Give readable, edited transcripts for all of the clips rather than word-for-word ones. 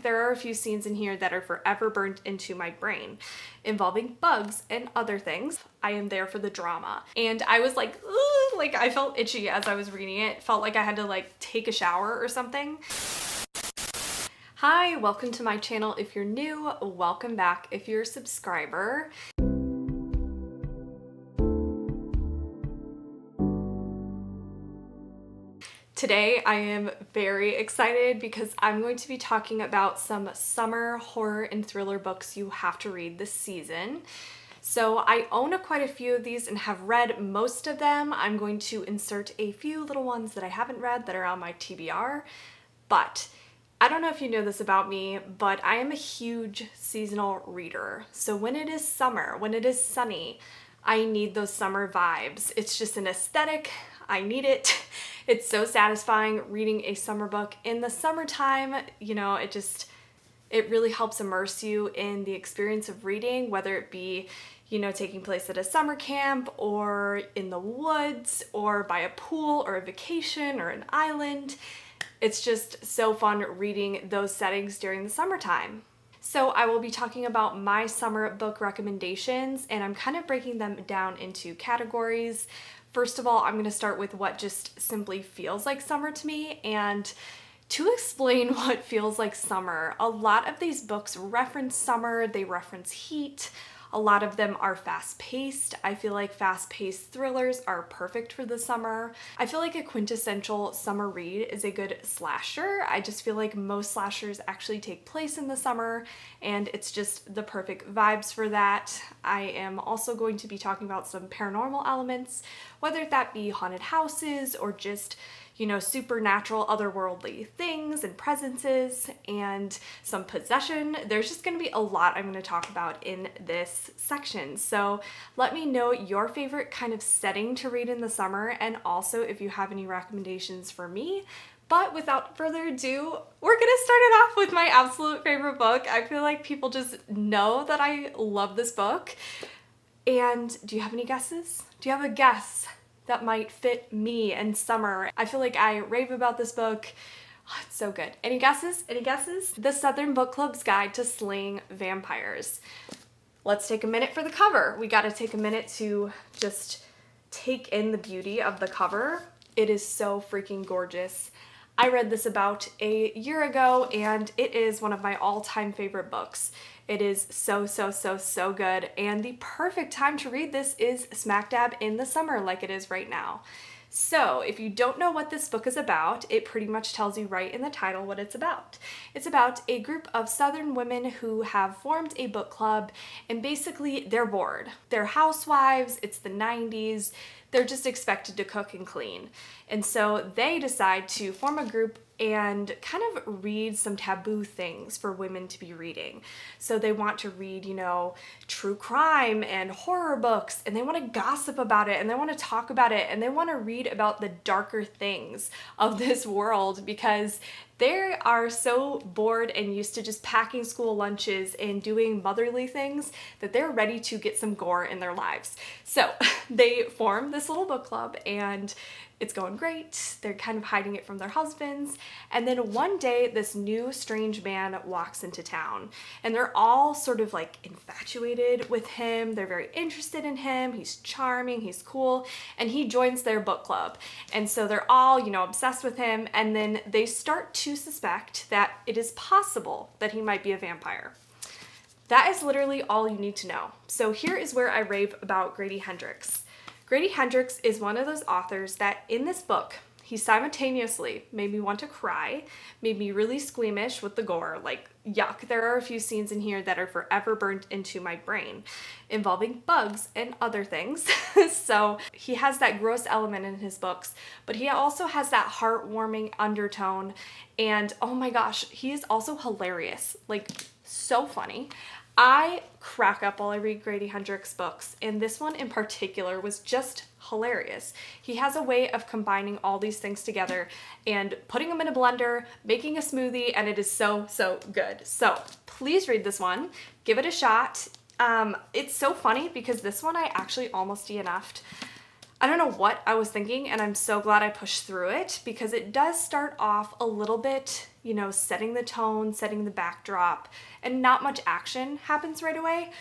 There are a few scenes in here that are forever burned into my brain, involving bugs and other things. I am there for the drama. And I was like, ooh, like I felt itchy as I was reading it. Felt like I had to like take a shower or something. Hi, welcome to my channel. If you're new, welcome back if you're a subscriber. Today I am very excited because I'm going to be talking about some summer horror and thriller books you have to read this season. So I own quite a few of these and have read most of them. I'm going to insert a few little ones that I haven't read that are on my TBR, but I don't know if you know this about me, but I am a huge seasonal reader. So when it is summer, when it is sunny, I need those summer vibes. It's just an aesthetic. I need it. It's so satisfying reading a summer book in the summertime. You know, it really helps immerse you in the experience of reading, whether it be, you know, taking place at a summer camp or in the woods or by a pool or a vacation or an island. It's just so fun reading those settings during the summertime. So I will be talking about my summer book recommendations, and I'm kind of breaking them down into categories. First of all, I'm going to start with what just simply feels like summer to me, and to explain what feels like summer, a lot of these books reference summer, they reference heat. A lot of them are fast-paced. I feel like fast-paced thrillers are perfect for the summer. I feel like a quintessential summer read is a good slasher. I just feel like most slashers actually take place in the summer, and it's just the perfect vibes for that. I am also going to be talking about some paranormal elements, whether that be haunted houses or just, you know, supernatural, otherworldly things and presences and some possession. There's just going to be a lot I'm going to talk about in this section. So let me know your favorite kind of setting to read in the summer, and also if you have any recommendations for me. But without further ado, we're going to start it off with my absolute favorite book. I feel like people just know that I love this book. And do you have any guesses? Do you have a guess that might fit me and summer? I feel like I rave about this book. Oh, it's so good. Any guesses? Any guesses? The Southern Book Club's Guide to Slaying Vampires. Let's take a minute for the cover. We got to take a minute to just take in the beauty of the cover. It is so freaking gorgeous. I read this about a year ago, and it is one of my all-time favorite books. It is so good, and the perfect time to read this is smack dab in the summer like it is right now. So if you don't know what this book is about, it pretty much tells you right in the title what it's about. It's about a group of Southern women who have formed a book club, and basically they're bored. They're housewives, it's the 90s, they're just expected to cook and clean. And so they decide to form a group and kind of read some taboo things for women to be reading. So they want to read, you know, true crime and horror books, and they want to gossip about it, and they want to talk about it, and they want to read about the darker things of this world because they are so bored and used to just packing school lunches and doing motherly things that they're ready to get some gore in their lives. So they form this little book club, and it's going great. They're kind of hiding it from their husbands. And then one day, this new strange man walks into town, and they're all sort of like infatuated with him. They're very interested in him. He's charming, he's cool, and he joins their book club. And so they're all, you know, obsessed with him. And then they start to suspect that it is possible that he might be a vampire. That is literally all you need to know. So here is where I rave about Grady Hendrix. Grady Hendrix is one of those authors that in this book, he simultaneously made me want to cry, made me really squeamish with the gore, like yuck. There are a few scenes in here that are forever burned into my brain, involving bugs and other things. So he has that gross element in his books, but he also has that heartwarming undertone, and oh my gosh, he is also hilarious, like so funny. I crack up while I read Grady Hendrix books, and this one in particular was just hilarious. He has a way of combining all these things together and putting them in a blender, making a smoothie, and it is so good. So please read this one. Give it a shot. It's so funny because this one I actually almost DNF'd. I don't know what I was thinking, and I'm so glad I pushed through it because it does start off a little bit, you know, setting the tone, setting the backdrop, and not much action happens right away.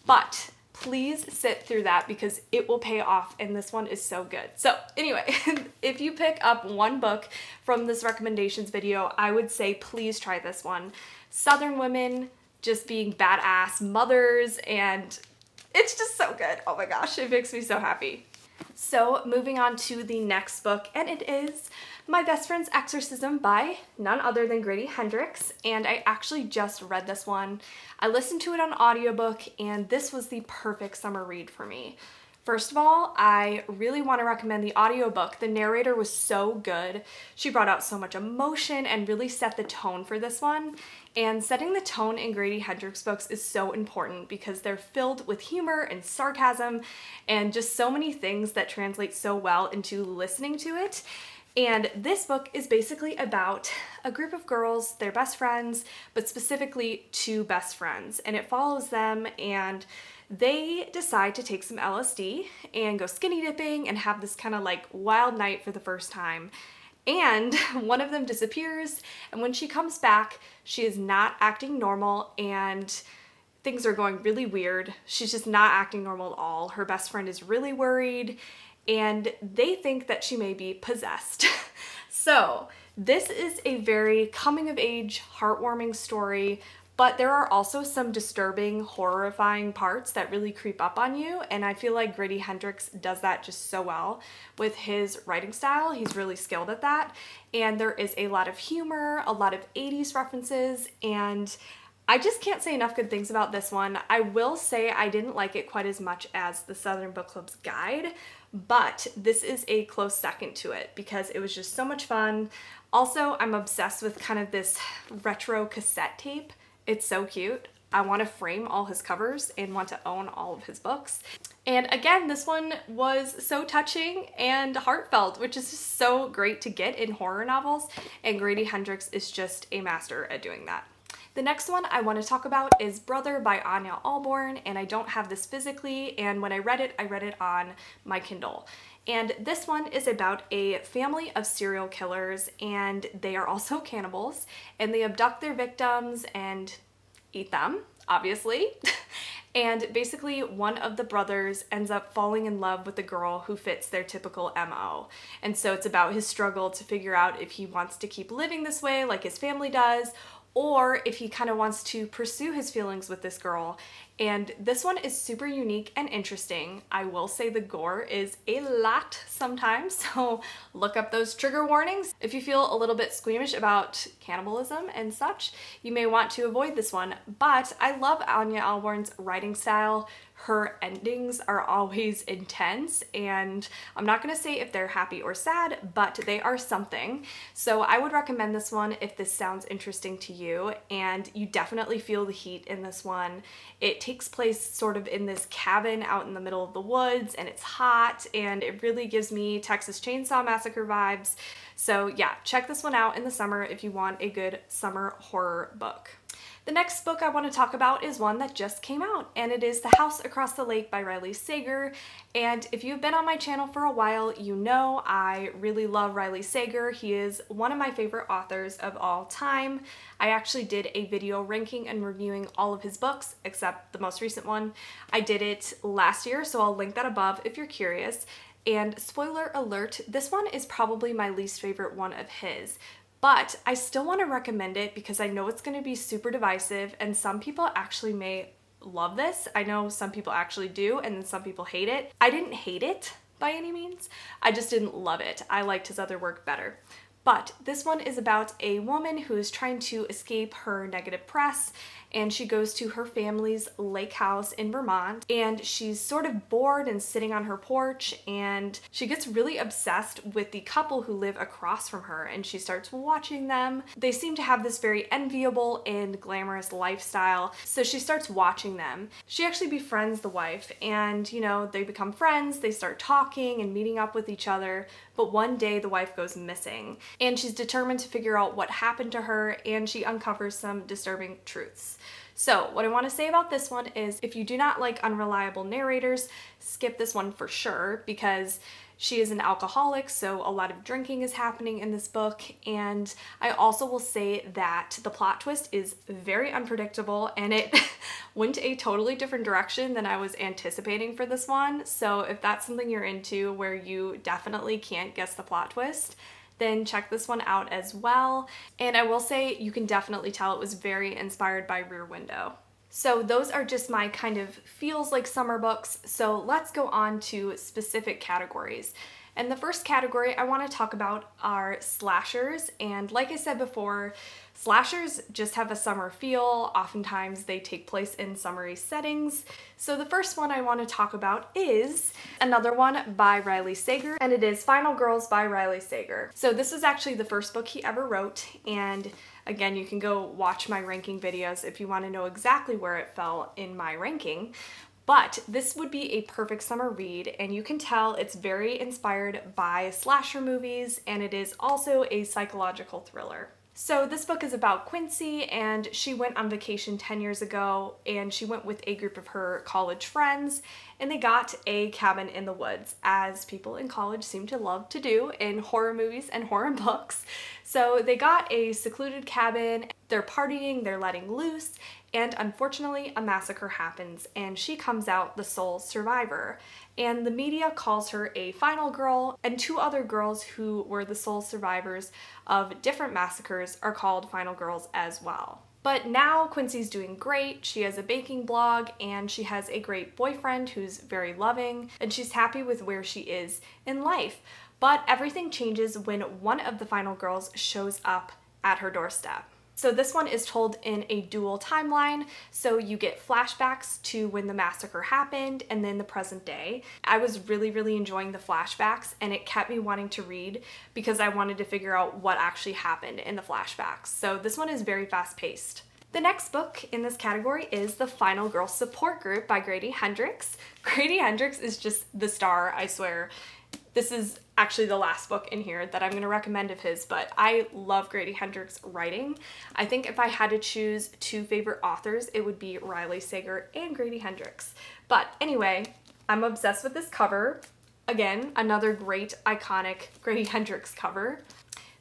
But please sit through that because it will pay off, and this one is so good. So anyway, if you pick up one book from this recommendations video, I would say please try this one. Southern women just being badass mothers, and it's just so good. Oh my gosh, it makes me so happy. So moving on to the next book, and it is My Best Friend's Exorcism by none other than Grady Hendrix, and I actually just read this one. I listened to it on audiobook, and this was the perfect summer read for me. First of all, I really want to recommend the audiobook. The narrator was so good. She brought out so much emotion and really set the tone for this one. And setting the tone in Grady Hendrix books is so important because they're filled with humor and sarcasm and just so many things that translate so well into listening to it. And this book is basically about a group of girls, they're best friends, but specifically two best friends. And it follows them, and they decide to take some LSD and go skinny dipping and have this kind of like wild night for the first time. And one of them disappears, and when she comes back, she is not acting normal, and things are going really weird. She's just not acting normal at all. Her best friend is really worried, and they think that she may be possessed. So this is a very coming of age, heartwarming story, but there are also some disturbing, horrifying parts that really creep up on you, and I feel like Grady Hendrix does that just so well with his writing style. He's really skilled at that, and there is a lot of humor, a lot of 80s references, and I just can't say enough good things about this one. I will say I didn't like it quite as much as the Southern Book Club's guide, but this is a close second to it because it was just so much fun. Also, I'm obsessed with kind of this retro cassette tape. It's so cute. I want to frame all his covers and want to own all of his books. And again, this one was so touching and heartfelt, which is just so great to get in horror novels, and Grady Hendrix is just a master at doing that. The next one I want to talk about is Brother by Ania Ahlborn, and I don't have this physically, and when I read it on my Kindle. And this one is about a family of serial killers, and they are also cannibals, and they abduct their victims and eat them, obviously. And basically one of the brothers ends up falling in love with a girl who fits their typical MO. And so it's about his struggle to figure out if he wants to keep living this way like his family does, or if he kind of wants to pursue his feelings with this girl. And this one is super unique and interesting. I will say the gore is a lot sometimes, so look up those trigger warnings. If you feel a little bit squeamish about cannibalism and such, you may want to avoid this one. But I love Ania Ahlborn's writing style. Her endings are always intense, and I'm not gonna say if they're happy or sad, but they are something. So I would recommend this one if this sounds interesting to you, and you definitely feel the heat in this one. It takes place sort of in this cabin out in the middle of the woods, and it's hot, and it really gives me Texas Chainsaw Massacre vibes. So yeah, check this one out in the summer if you want a good summer horror book. The next book I want to talk about is one that just came out, and it is The House Across the Lake by Riley Sager. And if you've been on my channel for a while, you know I really love Riley Sager. He is one of my favorite authors of all time. I actually did a video ranking and reviewing all of his books, except the most recent one. I did it last year, so I'll link that above if you're curious. And spoiler alert, this one is probably my least favorite one of his. But I still want to recommend it because I know it's going to be super divisive, and some people actually may love this. I know some people actually do, and then some people hate it. I didn't hate it by any means. I just didn't love it. I liked his other work better. But this one is about a woman who is trying to escape her negative press, and she goes to her family's lake house in Vermont, and she's sort of bored and sitting on her porch, and she gets really obsessed with the couple who live across from her, and she starts watching them. They seem to have this very enviable and glamorous lifestyle, so she starts watching them. She actually befriends the wife, and you know, they become friends, they start talking and meeting up with each other, but one day the wife goes missing, and she's determined to figure out what happened to her, and she uncovers some disturbing truths. So what I want to say about this one is if you do not like unreliable narrators, skip this one for sure, because She is an alcoholic, so a lot of drinking is happening in this book, and I also will say that the plot twist is very unpredictable, and it went a totally different direction than I was anticipating for this one. So if that's something you're into where you definitely can't guess the plot twist, then check this one out as well. And I will say you can definitely tell it was very inspired by Rear Window. So those are just my kind of feels like summer books. So let's go on to specific categories. And the first category I want to talk about are slashers. And like I said before, slashers just have a summer feel. Oftentimes they take place in summery settings. So the first one I want to talk about is another one by Riley Sager, and it is Final Girls by Riley Sager. So this was actually the first book he ever wrote, and again, you can go watch my ranking videos if you want to know exactly where it fell in my ranking. But this would be a perfect summer read, and you can tell it's very inspired by slasher movies, and it is also a psychological thriller. So this book is about Quincy, and she went on vacation 10 years ago, and she went with a group of her college friends, and they got a cabin in the woods, as people in college seem to love to do in horror movies and horror books. So they got a secluded cabin, they're partying, they're letting loose, and unfortunately a massacre happens, and she comes out the sole survivor. And the media calls her a final girl, and two other girls who were the sole survivors of different massacres are called final girls as well. But now Quincy's doing great. She has a baking blog, and she has a great boyfriend who's very loving, and she's happy with where she is in life. But everything changes when one of the final girls shows up at her doorstep. So this one is told in a dual timeline, so you get flashbacks to when the massacre happened and then the present day. I was really enjoying the flashbacks, and it kept me wanting to read because I wanted to figure out what actually happened in the flashbacks. So this one is very fast-paced. The next book in this category is The Final Girl Support Group by Grady Hendrix. Grady Hendrix is just the star, I swear. This is actually the last book in here that I'm going to recommend of his, but I love Grady Hendrix writing. I think if I had to choose two favorite authors, it would be Riley Sager and Grady Hendrix. But anyway, I'm obsessed with this cover. Again, another great iconic Grady Hendrix cover.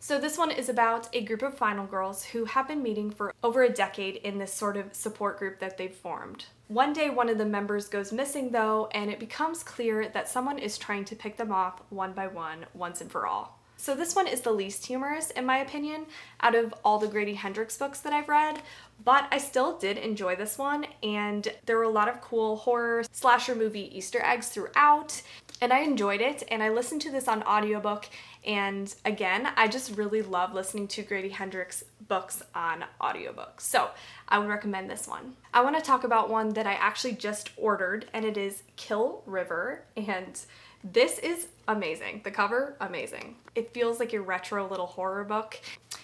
So this one is about a group of final girls who have been meeting for over a decade in this sort of support group that they've formed. One day, one of the members goes missing though, and it becomes clear that someone is trying to pick them off one by one, once and for all. So this one is the least humorous, in my opinion, out of all the Grady Hendrix books that I've read, but I still did enjoy this one, and there were a lot of cool horror slasher movie Easter eggs throughout, and I enjoyed it, and I listened to this on audiobook, and again, I just really love listening to Grady Hendrix books on audiobooks, so I would recommend this one. I want to talk about one that I actually just ordered, and it is Kill River, and this is amazing. The cover, amazing. It feels like a retro little horror book.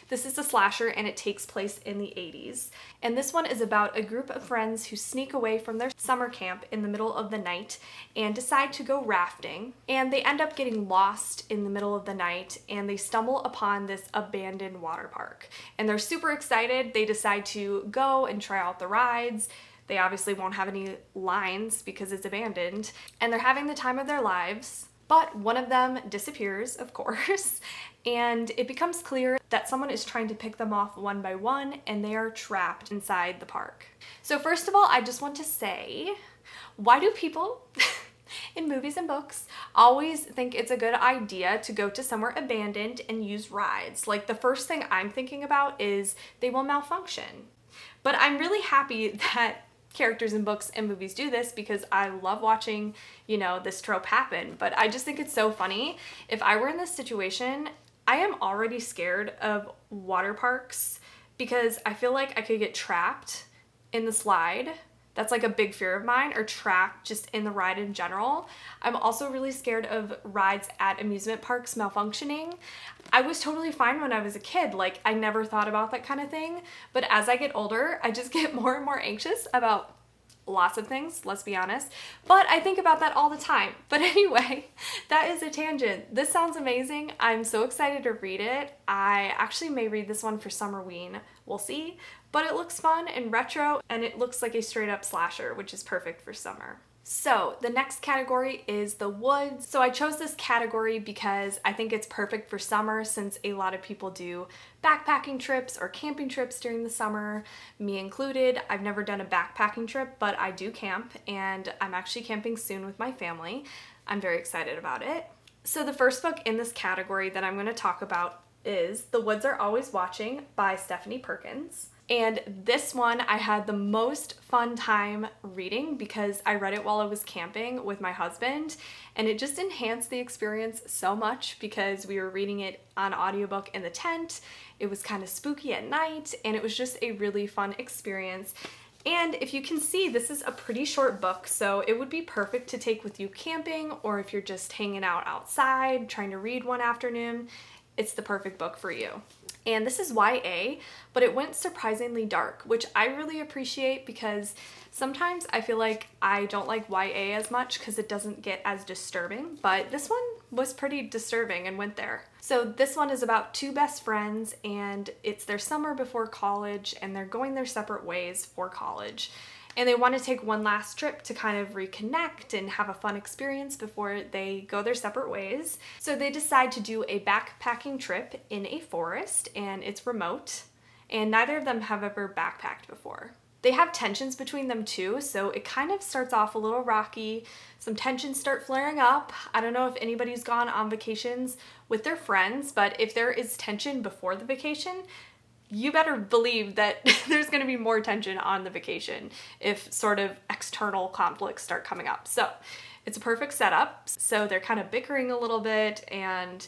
This is a slasher, and it takes place in the 80s. And this one is about a group of friends who sneak away from their summer camp in the middle of the night and decide to go rafting. And they end up getting lost in the middle of the night, and they stumble upon this abandoned water park. And they're super excited. They decide to go and try out the rides. They obviously won't have any lines because it's abandoned, and they're having the time of their lives. But one of them disappears, of course, and it becomes clear that someone is trying to pick them off one by one, and they are trapped inside the park. So first of all, I just want to say, why do people in movies and books always think it's a good idea to go to somewhere abandoned and use rides? Like, the first thing I'm thinking about is they will malfunction. But I'm really happy that characters in books and movies do this because I love watching, this trope happen. But I just think it's so funny. If I were in this situation, I am already scared of water parks because I feel like I could get trapped in the slide. That's like a big fear of mine, or trapped just in the ride in general. I'm also really scared of rides at amusement parks malfunctioning. I was totally fine when I was a kid. Like, I never thought about that kind of thing. But as I get older, I just get more and more anxious about lots of things, let's be honest. But I think about that all the time. But anyway, that is a tangent. This sounds amazing. I'm so excited to read it. I actually may read this one for Summerween. We'll see. But it looks fun and retro, and it looks like a straight up slasher, which is perfect for summer. So the next category is the woods. So I chose this category because I think it's perfect for summer since a lot of people do backpacking trips or camping trips during the summer, me included. I've never done a backpacking trip, but I do camp and I'm actually camping soon with my family. I'm very excited about it. So the first book in this category that I'm going to talk about is The Woods Are Always Watching by Stephanie Perkins. And this one I had the most fun time reading because I read it while I was camping with my husband, and it just enhanced the experience so much because we were reading it on audiobook in the tent. It was kind of spooky at night, and it was just a really fun experience. And if you can see, this is a pretty short book, so it would be perfect to take with you camping, or if you're just hanging out outside trying to read one afternoon, it's the perfect book for you. And this is YA, but it went surprisingly dark, which I really appreciate because sometimes I feel like I don't like YA as much because it doesn't get as disturbing, but this one was pretty disturbing and went there. So this one is about two best friends, and it's their summer before college, and they're going their separate ways for college. And they want to take one last trip to kind of reconnect and have a fun experience before they go their separate ways. So they decide to do a backpacking trip in a forest, and it's remote, and neither of them have ever backpacked before. They have tensions between them too, so it kind of starts off a little rocky. Some tensions start flaring up. I don't know if anybody's gone on vacations with their friends, but if there is tension before the vacation, you better believe that there's going to be more tension on the vacation if sort of external conflicts start coming up. So it's a perfect setup. So they're kind of bickering a little bit and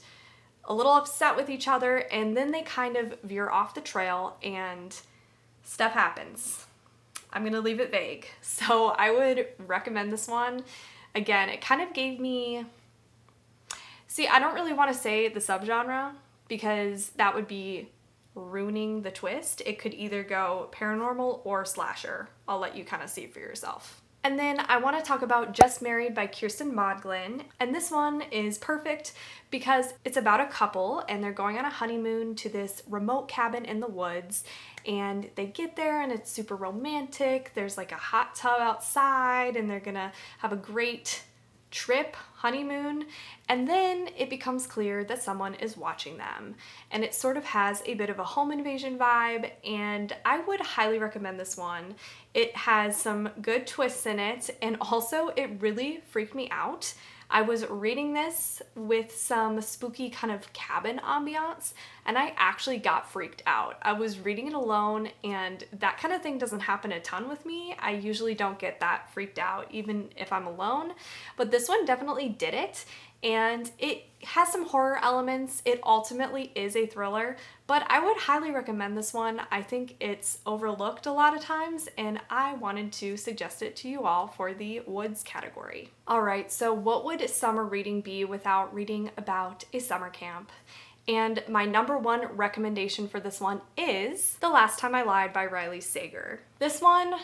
a little upset with each other, and then they kind of veer off the trail and stuff happens. I'm going to leave it vague. So I would recommend this one. Again, it kind of gave me... See, I don't really want to say the subgenre because that would be ruining the twist. It could either go paranormal or slasher. I'll let you kind of see for yourself. And then I want to talk about Just Married by Kiersten Modglin. And this one is perfect because it's about a couple and they're going on a honeymoon to this remote cabin in the woods. And they get there and it's super romantic. There's like a hot tub outside and they're gonna have a great trip, honeymoon, and then it becomes clear that someone is watching them. And it sort of has a bit of a home invasion vibe, and I would highly recommend this one. It has some good twists in it, and also it really freaked me out. I was reading this with some spooky kind of cabin ambiance, and I actually got freaked out. I was reading it alone, and that kind of thing doesn't happen a ton with me. I usually don't get that freaked out, even if I'm alone, but this one definitely did it. And it has some horror elements. It ultimately is a thriller, but I would highly recommend this one. I think it's overlooked a lot of times, and I wanted to suggest it to you all for the woods category. All right, so what would summer reading be without reading about a summer camp? And my number one recommendation for this one is The Last Time I Lied by Riley Sager. This one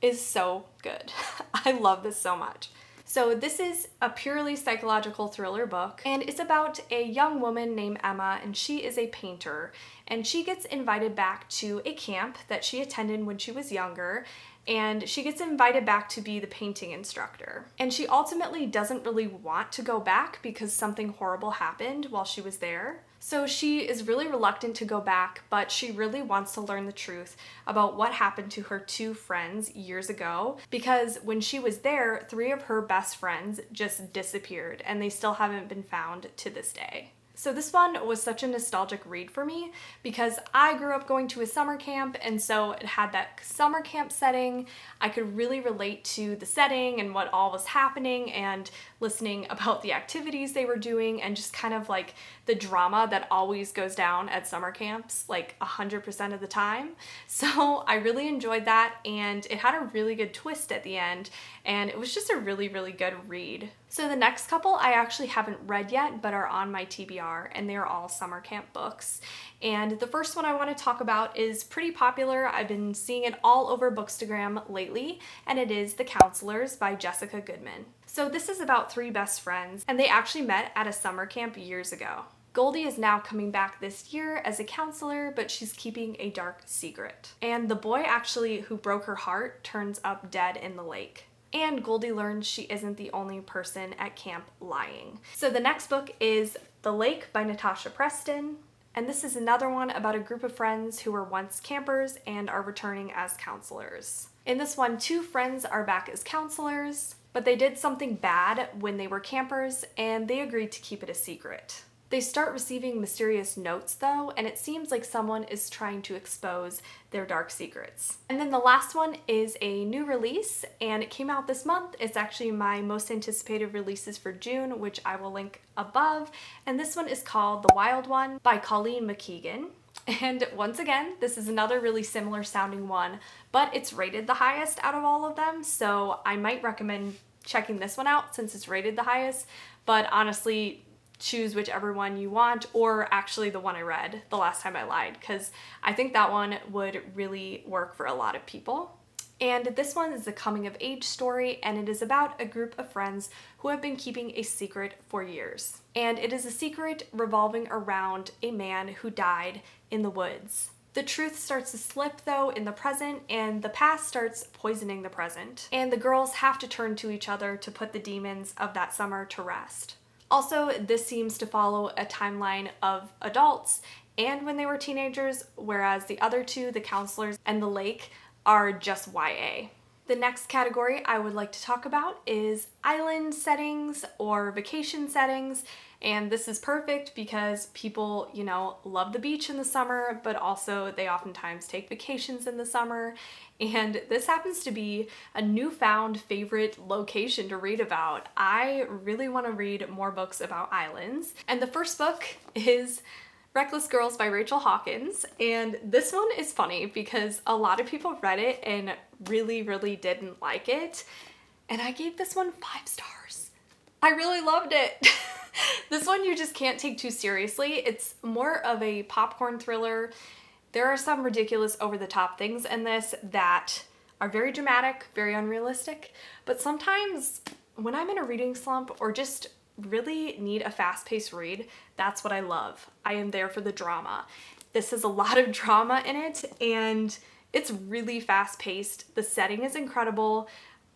is so good. I love this so much. So this is a purely psychological thriller book, and it's about a young woman named Emma, and she is a painter, and she gets invited back to a camp that she attended when she was younger, and she gets invited back to be the painting instructor. And she ultimately doesn't really want to go back because something horrible happened while she was there. So she is really reluctant to go back, but she really wants to learn the truth about what happened to her two friends years ago, because when she was there, 3 of her best friends just disappeared and they still haven't been found to this day. So this one was such a nostalgic read for me because I grew up going to a summer camp, and so it had that summer camp setting. I could really relate to the setting and what all was happening and listening about the activities they were doing and just kind of like the drama that always goes down at summer camps like 100% of the time. So I really enjoyed that, and it had a really good twist at the end, and it was just a really, really good read. So the next couple I actually haven't read yet, but are on my TBR, and they are all summer camp books. And the first one I want to talk about is pretty popular. I've been seeing it all over Bookstagram lately, and it is The Counselors by Jessica Goodman. So this is about 3 best friends, and they actually met at a summer camp years ago. Goldie is now coming back this year as a counselor, but she's keeping a dark secret. And the boy actually who broke her heart turns up dead in the lake. and Goldie learns she isn't the only person at camp lying. So the next book is The Lake by Natasha Preston, and this is another one about a group of friends who were once campers and are returning as counselors. In this one, 2 friends are back as counselors, but they did something bad when they were campers and they agreed to keep it a secret. They start receiving mysterious notes though, and it seems like someone is trying to expose their dark secrets. And then the last one is a new release, and it came out this month. It's actually my most anticipated releases for June, which I will link above. And this one is called The Wild One by Colleen McKeegan. And once again, this is another really similar sounding one, but it's rated the highest out of all of them, so I might recommend checking this one out since it's rated the highest, but honestly, choose whichever one you want, or actually the one I read the last time I lied, because I think that one would really work for a lot of people. And this one is a coming of age story, and it is about a group of friends who have been keeping a secret for years. And it is a secret revolving around a man who died in the woods. The truth starts to slip though in the present, and the past starts poisoning the present. And the girls have to turn to each other to put the demons of that summer to rest. Also, this seems to follow a timeline of adults and when they were teenagers, whereas the other 2, the counselors and the lake, are just YA. The next category I would like to talk about is island settings or vacation settings, and this is perfect because people, love the beach in the summer, but also they oftentimes take vacations in the summer, and this happens to be a newfound favorite location to read about. I really want to read more books about islands, and the first book is Reckless Girls by Rachel Hawkins, and this one is funny because a lot of people read it and really, really didn't like it, and I gave this one 5 stars. I really loved it. This one you just can't take too seriously. It's more of a popcorn thriller. There are some ridiculous over-the-top things in this that are very dramatic, very unrealistic, but sometimes when I'm in a reading slump or just really need a fast-paced read, that's what I love. I am there for the drama. This has a lot of drama in it, and it's really fast-paced. The setting is incredible.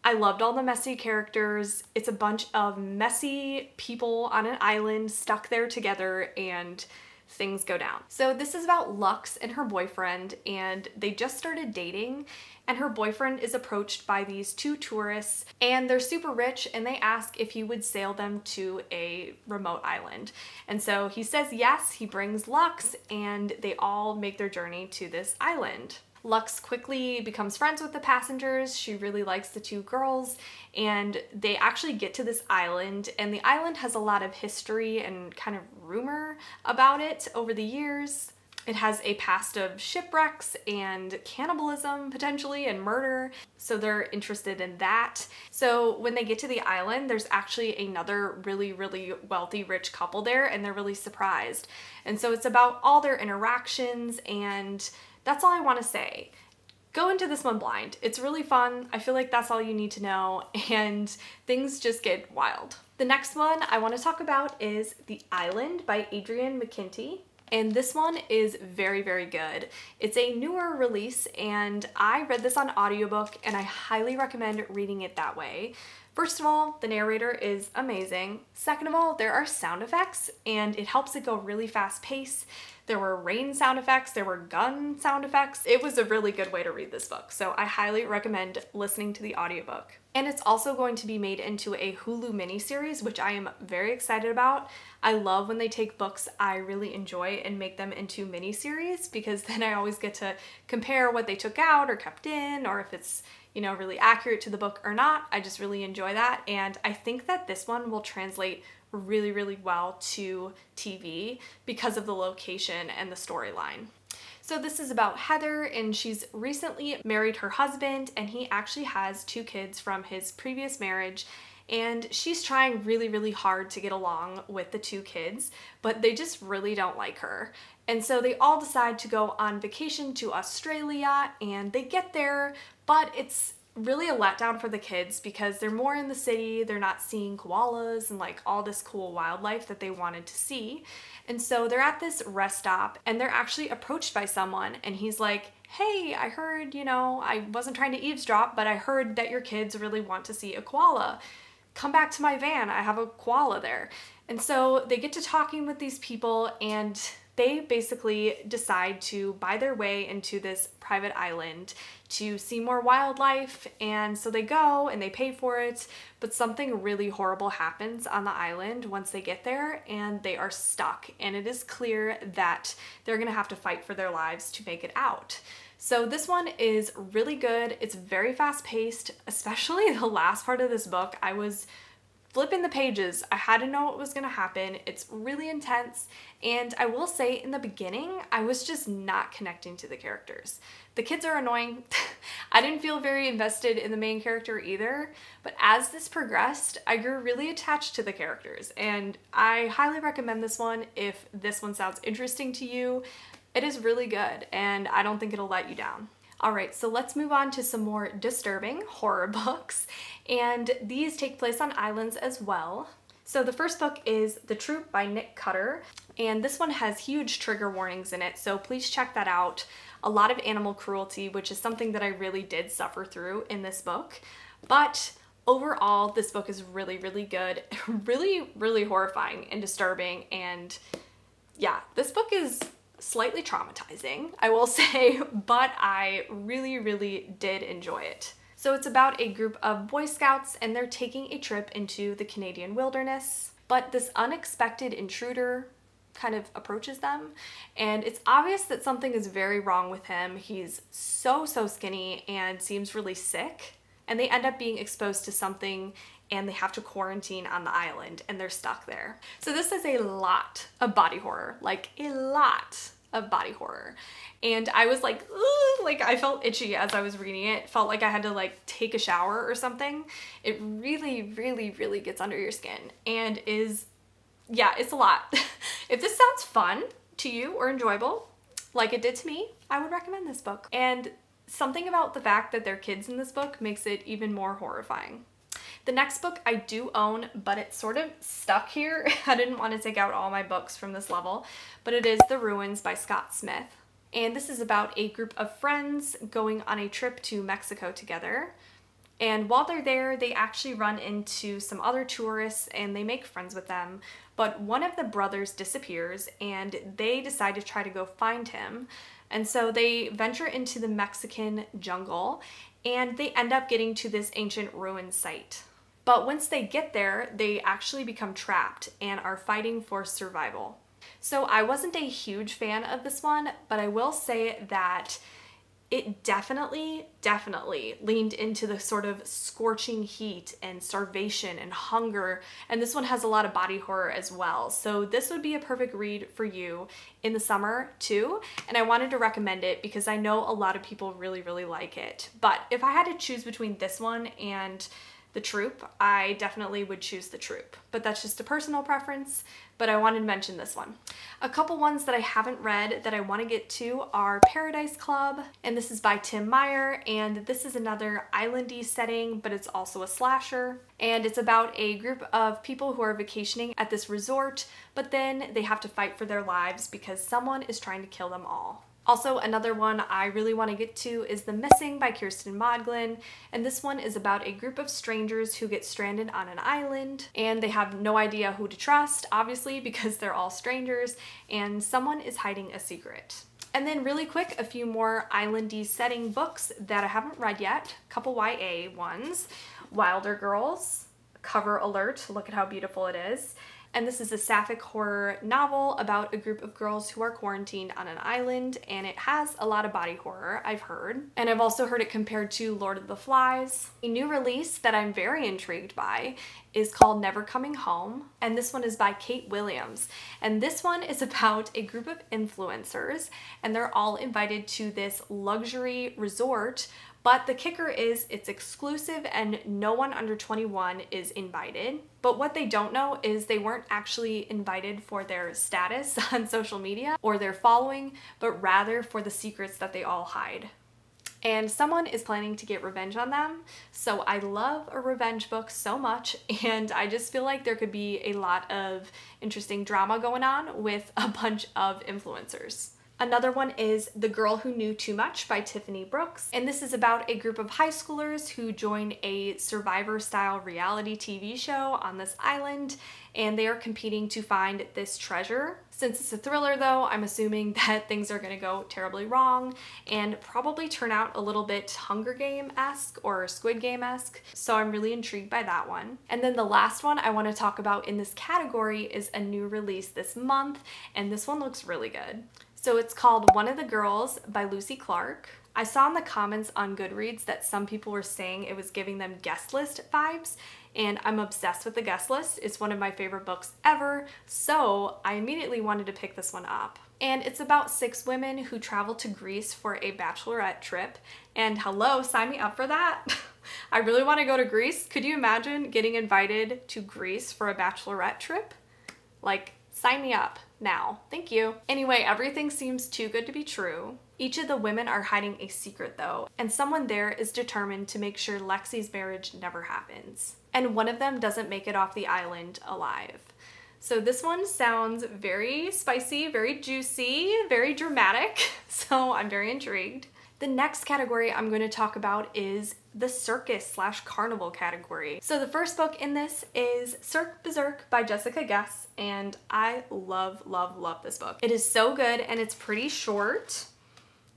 I loved all the messy characters. It's a bunch of messy people on an island stuck there together, and things go down. So this is about Lux and her boyfriend, and they just started dating, and her boyfriend is approached by these 2 tourists, and they're super rich, and they ask if he would sail them to a remote island. And so he says yes, he brings Lux, and they all make their journey to this island. Lux quickly becomes friends with the passengers. She really likes the 2 girls, and they actually get to this island, and the island has a lot of history and kind of rumor about it over the years. It has a past of shipwrecks and cannibalism potentially and murder, so they're interested in that. So when they get to the island, there's actually another really, really wealthy, rich couple there, and they're really surprised. And so it's about all their interactions, and that's all I want to say. Go into this one blind. It's really fun. I feel like that's all you need to know, and things just get wild. The next one I want to talk about is The Island by Adrian McKinty. And this one is very, very good. It's a newer release, and I read this on audiobook, and I highly recommend reading it that way. First of all, the narrator is amazing. Second of all, there are sound effects, and it helps it go really fast paced. There were rain sound effects, there were gun sound effects. It was a really good way to read this book, so I highly recommend listening to the audiobook. And it's also going to be made into a Hulu miniseries, which I am very excited about. I love when they take books I really enjoy and make them into miniseries, because then I always get to compare what they took out or kept in, or if it's, really accurate to the book or not. I just really enjoy that, and I think that this one will translate really, really well to TV because of the location and the storyline. So this is about Heather, and she's recently married her husband, and he actually has 2 kids from his previous marriage, and she's trying really, really hard to get along with the 2 kids, but they just really don't like her. And so they all decide to go on vacation to Australia, and they get there, but it's really a letdown for the kids because they're more in the city, they're not seeing koalas and like all this cool wildlife that they wanted to see. And so they're at this rest stop and they're actually approached by someone and he's like, hey, I heard, I wasn't trying to eavesdrop, but I heard that your kids really want to see a koala. Come back to my van, I have a koala there. And so they get to talking with these people and they basically decide to buy their way into this private island to see more wildlife. And so they go and they pay for it, but something really horrible happens on the island once they get there and they are stuck. And it is clear that they're gonna have to fight for their lives to make it out. So this one is really good. It's very fast paced, especially the last part of this book. I was flipping the pages. I had to know what was going to happen. It's really intense. And I will say in the beginning, I was just not connecting to the characters. The kids are annoying. I didn't feel very invested in the main character either. But as this progressed, I grew really attached to the characters. And I highly recommend this one if this one sounds interesting to you. It is really good and I don't think it'll let you down. All right, so let's move on to some more disturbing horror books, and these take place on islands as well. So the first book is The Troop by Nick Cutter, and this one has huge trigger warnings in it, so please check that out. A lot of animal cruelty, which is something that I really did suffer through in this book, but overall, this book is really, really good, really, really horrifying and disturbing, and yeah, this book is slightly traumatizing, I will say, but I really, really did enjoy it. So it's about a group of Boy Scouts and they're taking a trip into the Canadian wilderness, but this unexpected intruder kind of approaches them and it's obvious that something is very wrong with him. He's so skinny and seems really sick, and they end up being exposed to something and they have to quarantine on the island and they're stuck there. So this is a lot of body horror, like a lot of body horror. And I was like, ugh, like I felt itchy as I was reading it. Felt like I had to like take a shower or something. It really, really, really gets under your skin and is, yeah, it's a lot. If this sounds fun to you or enjoyable, like it did to me, I would recommend this book. And something about the fact that they're kids in this book makes it even more horrifying. The next book I do own, but it's sort of stuck here. I didn't want to take out all my books from this level, but it is The Ruins by Scott Smith. And this is about a group of friends going on a trip to Mexico together. And while they're there, they actually run into some other tourists and they make friends with them. But one of the brothers disappears and they decide to try to go find him. And so they venture into the Mexican jungle and they end up getting to this ancient ruin site. But once they get there, they actually become trapped and are fighting for survival. So I wasn't a huge fan of this one, but I will say that it definitely leaned into the sort of scorching heat and starvation and hunger. And this one has a lot of body horror as well. So this would be a perfect read for you in the summer too. And I wanted to recommend it because I know a lot of people really, really like it. But if I had to choose between this one and The Troop, I definitely would choose The Troop, but that's just a personal preference, but I wanted to mention this one. A couple ones that I haven't read that I want to get to are Paradise Club, and this is by Tim Meyer, and this is another islandy setting, but it's also a slasher, and it's about a group of people who are vacationing at this resort, but then they have to fight for their lives because someone is trying to kill them all. Also, another one I really want to get to is The Missing by Kiersten Modglin, and this one is about a group of strangers who get stranded on an island, and they have no idea who to trust, obviously, because they're all strangers, and someone is hiding a secret. And then really quick, a few more islandy setting books that I haven't read yet, a couple YA ones. Wilder Girls, cover alert, look at how beautiful it is. And this is a sapphic horror novel about a group of girls who are quarantined on an island, and it has a lot of body horror, I've heard. And I've also heard it compared to Lord of the Flies. A new release that I'm very intrigued by is called Never Coming Home, and this one is by Kate Williams. And this one is about a group of influencers, and they're all invited to this luxury resort, but the kicker is it's exclusive and no one under 21 is invited. But what they don't know is they weren't actually invited for their status on social media or their following, but rather for the secrets that they all hide. and someone is planning to get revenge on them. So I love a revenge book so much, and I just feel like there could be a lot of interesting drama going on with a bunch of influencers. Another one is The Girl Who Knew Too Much by Tiffany Brooks. And this is about a group of high schoolers who join a Survivor-style reality TV show on this island, and they are competing to find this treasure. Since it's a thriller though, I'm assuming that things are gonna go terribly wrong and probably turn out a little bit Hunger Game-esque or Squid Game-esque. So I'm really intrigued by that one. And then the last one I wanna talk about in this category is a new release this month, and this one looks really good. So it's called One of the Girls by Lucy Clark. I saw in the comments on Goodreads that some people were saying it was giving them guest list vibes, and I'm obsessed with the guest list. It's one of my favorite books ever, so I immediately wanted to pick this one up. And it's about 6 women who travel to Greece for a bachelorette trip, and hello, sign me up for that. I really want to go to Greece. Could you imagine getting invited to Greece for a bachelorette trip? Like, sign me up now. Thank you. Anyway, everything seems too good to be true. Each of the women are hiding a secret though, and someone there is determined to make sure Lexi's marriage never happens. And one of them doesn't make it off the island alive. So this one sounds very spicy, very juicy, very dramatic, so I'm very intrigued. The next category I'm going to talk about is the circus/carnival category. So the first book in this is Cirque Berserk by Jessica Guess, and I love this book. It is so good, and it's pretty short.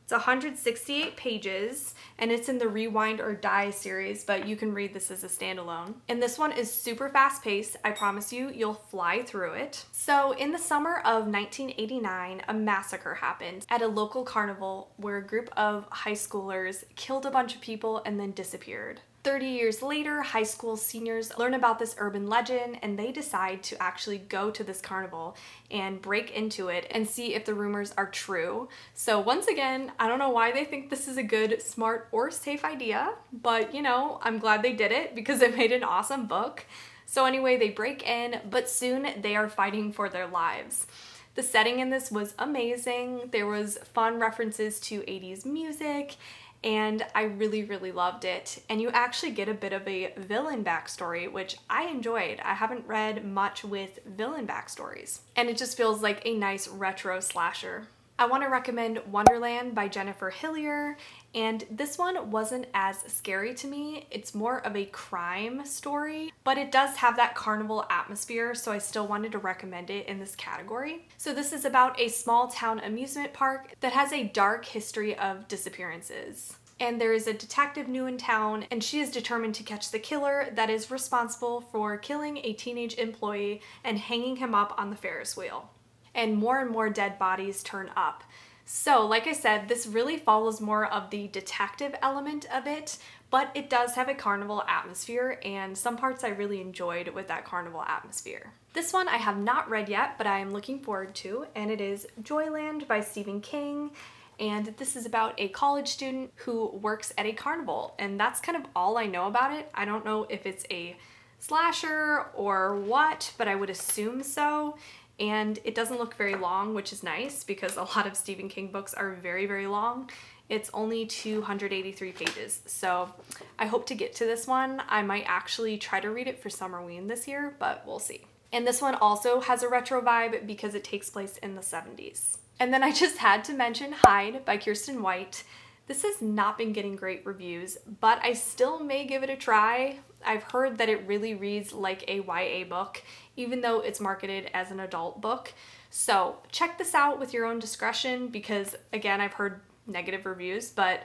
It's 168 pages, and it's in the Rewind or Die series, but you can read this as a standalone. And this one is super fast paced. I promise you, you'll fly through it. So in the summer of 1989, a massacre happened at a local carnival where a group of high schoolers killed a bunch of people and then disappeared. 30 years later, high school seniors learn about this urban legend, and they decide to actually go to this carnival and break into it and see if the rumors are true. So once again, I don't know why they think this is a good, smart, or safe idea, but you know, I'm glad they did it because it made an awesome book. So anyway, they break in, but soon they are fighting for their lives. The setting in this was amazing. There was fun references to 80s music, and I really loved it. And you actually get a bit of a villain backstory, which I enjoyed. I haven't read much with villain backstories, and it just feels like a nice retro slasher. I want to recommend Wonderland by Jennifer Hillier, and this one wasn't as scary to me. It's more of a crime story, but it does have that carnival atmosphere, so I still wanted to recommend it in this category. So this is about a small town amusement park that has a dark history of disappearances. And there is a detective new in town, and she is determined to catch the killer that is responsible for killing a teenage employee and hanging him up on the Ferris wheel. And more dead bodies turn up. So like I said, this really follows more of the detective element of it, but it does have a carnival atmosphere, and some parts I really enjoyed with that carnival atmosphere. This one I have not read yet, but I am looking forward to, and it is Joyland by Stephen King. And this is about a college student who works at a carnival, and that's kind of all I know about it. I don't know if it's a slasher or what, but I would assume so. And it doesn't look very long, which is nice because a lot of Stephen King books are very long. It's only 283 pages, so I hope to get to this one. I might actually try to read it for Summerween this year, but we'll see. And this one also has a retro vibe because it takes place in the 70s. And then I just had to mention Hide by Kiersten White. This has not been getting great reviews, but I still may give it a try. I've heard that it really reads like a YA book, even though it's marketed as an adult book. So check this out with your own discretion because, again, I've heard negative reviews, but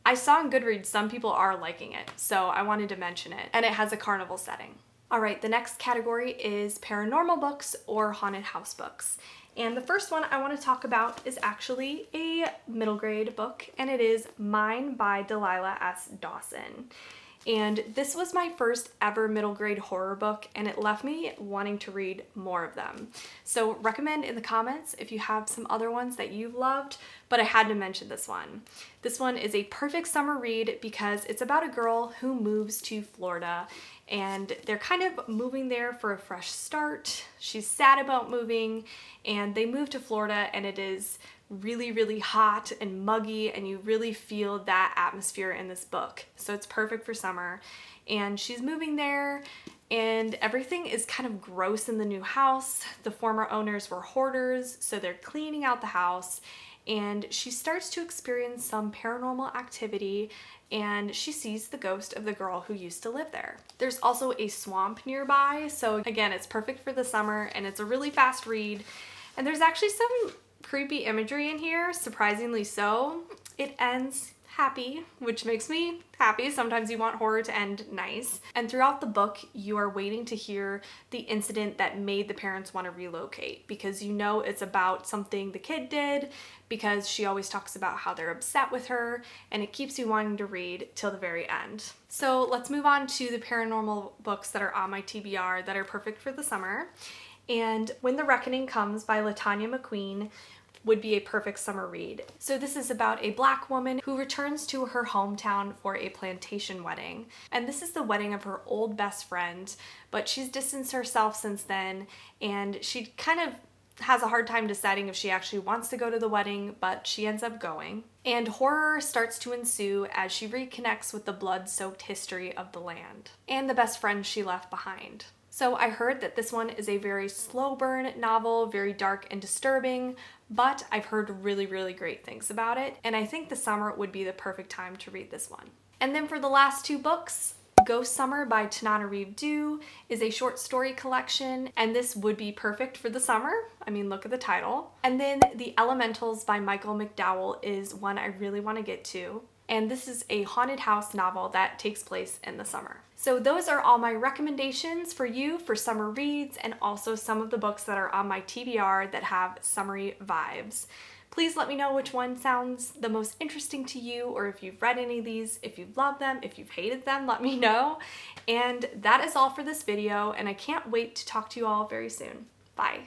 I saw on Goodreads some people are liking it, so I wanted to mention it. And it has a carnival setting. All right, the next category is paranormal books or haunted house books. And the first one I want to talk about is actually a middle grade book, and it is Mine by Delilah S. Dawson. And this was my first ever middle grade horror book, and it left me wanting to read more of them. So recommend in the comments if you have some other ones that you've loved, but I had to mention this one. This one is a perfect summer read because it's about a girl who moves to Florida, and they're kind of moving there for a fresh start. She's sad about moving, and they move to Florida, and it is really, really hot and muggy, and you really feel that atmosphere in this book. So it's perfect for summer. And she's moving there, and everything is kind of gross in the new house. The former owners were hoarders, so they're cleaning out the house, and she starts to experience some paranormal activity, and she sees the ghost of the girl who used to live there. There's also a swamp nearby, so again, it's perfect for the summer, and it's a really fast read. And there's actually some creepy imagery in here, surprisingly so. It ends happy, which makes me happy. Sometimes you want horror to end nice. And throughout the book, you are waiting to hear the incident that made the parents want to relocate, because you know it's about something the kid did, because she always talks about how they're upset with her, and it keeps you wanting to read till the very end. So let's move on to the paranormal books that are on my TBR that are perfect for the summer. And When the Reckoning Comes by LaTanya McQueen would be a perfect summer read. So this is about a Black woman who returns to her hometown for a plantation wedding. And this is the wedding of her old best friend, but she's distanced herself since then, and she kind of has a hard time deciding if she actually wants to go to the wedding, but she ends up going. And horror starts to ensue as she reconnects with the blood-soaked history of the land and the best friend she left behind. So I heard that this one is a very slow burn novel, very dark and disturbing, but I've heard really, really great things about it, and I think the summer would be the perfect time to read this one. And then for the last two books, Ghost Summer by Tananarive Due is a short story collection, and this would be perfect for the summer. I mean, look at the title. And then The Elementals by Michael McDowell is one I really want to get to. And this is a haunted house novel that takes place in the summer. So those are all my recommendations for you for summer reads, and also some of the books that are on my TBR that have summery vibes. Please let me know which one sounds the most interesting to you, or if you've read any of these, if you've loved them, if you've hated them, let me know. And that is all for this video, and I can't wait to talk to you all very soon. Bye.